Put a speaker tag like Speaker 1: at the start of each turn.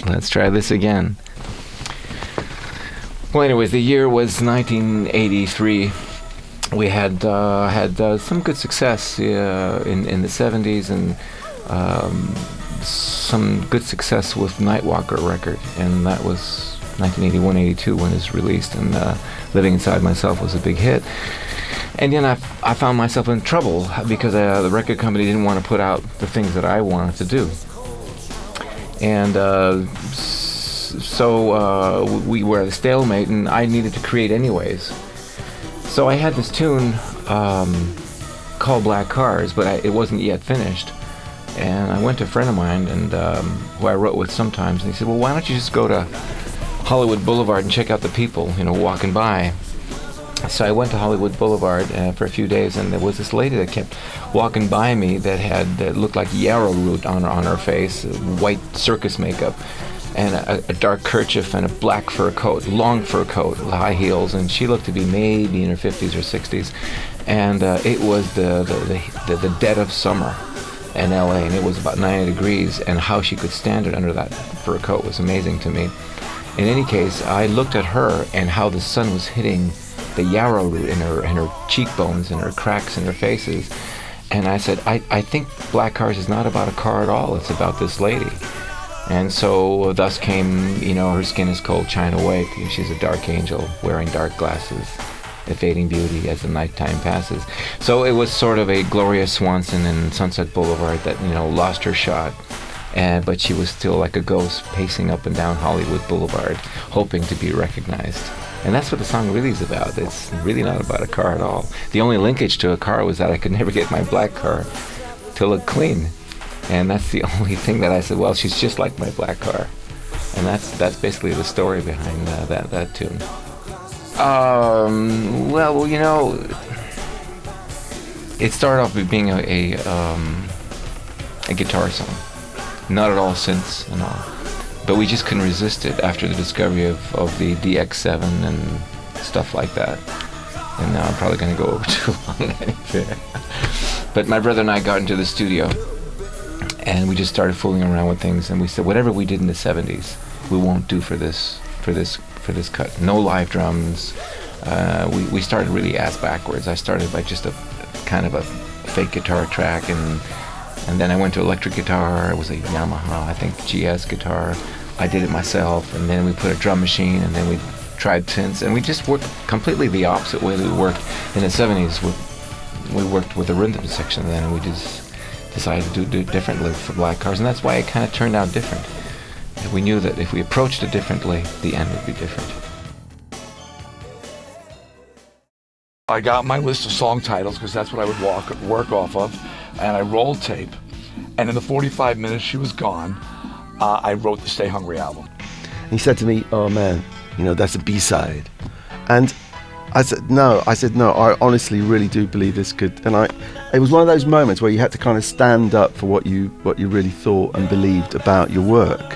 Speaker 1: let's try this again. Well, anyways, the year was 1983. We had some good success in the 70s, and some good success with Nightwalker record, and that was 1981-82 when it was released, and Living Inside Myself was a big hit. And then I found myself in trouble because the record company didn't want to put out the things that I wanted to do. And so we were at a stalemate, and I needed to create anyways. So I had this tune called Black Cars, but it wasn't yet finished. And I went to a friend of mine, and who I wrote with sometimes, and he said, well, why don't you just go to Hollywood Boulevard and check out the people, walking by. So I went to Hollywood Boulevard for a few days, and there was this lady that kept walking by me that looked like yarrow root on her face, white circus makeup, and a dark kerchief and a black fur coat, long fur coat, high heels, and she looked to be maybe in her 50s or 60s, and it was the dead of summer in LA, and it was about 90 degrees, and how she could stand it under that fur coat was amazing to me. In any case, I looked at her and how the sun was hitting the yarrow root in her cheekbones and her cracks in her faces, and I said, I think Black Cars is not about a car at all, it's about this lady. And so thus came, Her Skin is Cold, China White. She's a dark angel wearing dark glasses, a fading beauty as the nighttime passes. So it was sort of a Gloria Swanson in Sunset Boulevard that, lost her shot. But she was still like a ghost pacing up and down Hollywood Boulevard, hoping to be recognized. And that's what the song really is about. It's really not about a car at all. The only linkage to a car was that I could never get my black car to look clean. And that's the only thing that I said, well, she's just like my black car. And that's basically the story behind that tune. Well, it started off with being a guitar song. Not at all synths and all. But we just couldn't resist it after the discovery of the DX7 and stuff like that. And now I'm probably going to go over too long. But my brother and I got into the studio, and we just started fooling around with things, and we said, whatever we did in the 70s, we won't do for this cut. No live drums. We started really ass backwards. I started by just a kind of a fake guitar track, and then I went to electric guitar. It was a Yamaha, I think, GS guitar. I did it myself, and then we put a drum machine, and then we tried synths, and we just worked completely the opposite way that we worked in the 70s. We worked with a rhythm section then, and we just decided to do it differently for Black Cars, and that's why it kind of turned out different. We knew that if we approached it differently, the end would be different.
Speaker 2: I got my list of song titles, because that's what I would work off of, and I rolled tape, and in the 45 minutes she was gone, I wrote the Stay Hungry album.
Speaker 3: He said to me, oh man, that's a B-side. And I said, no, I honestly really do believe this could. And it was one of those moments where you had to kind of stand up for what you really thought and believed about your work.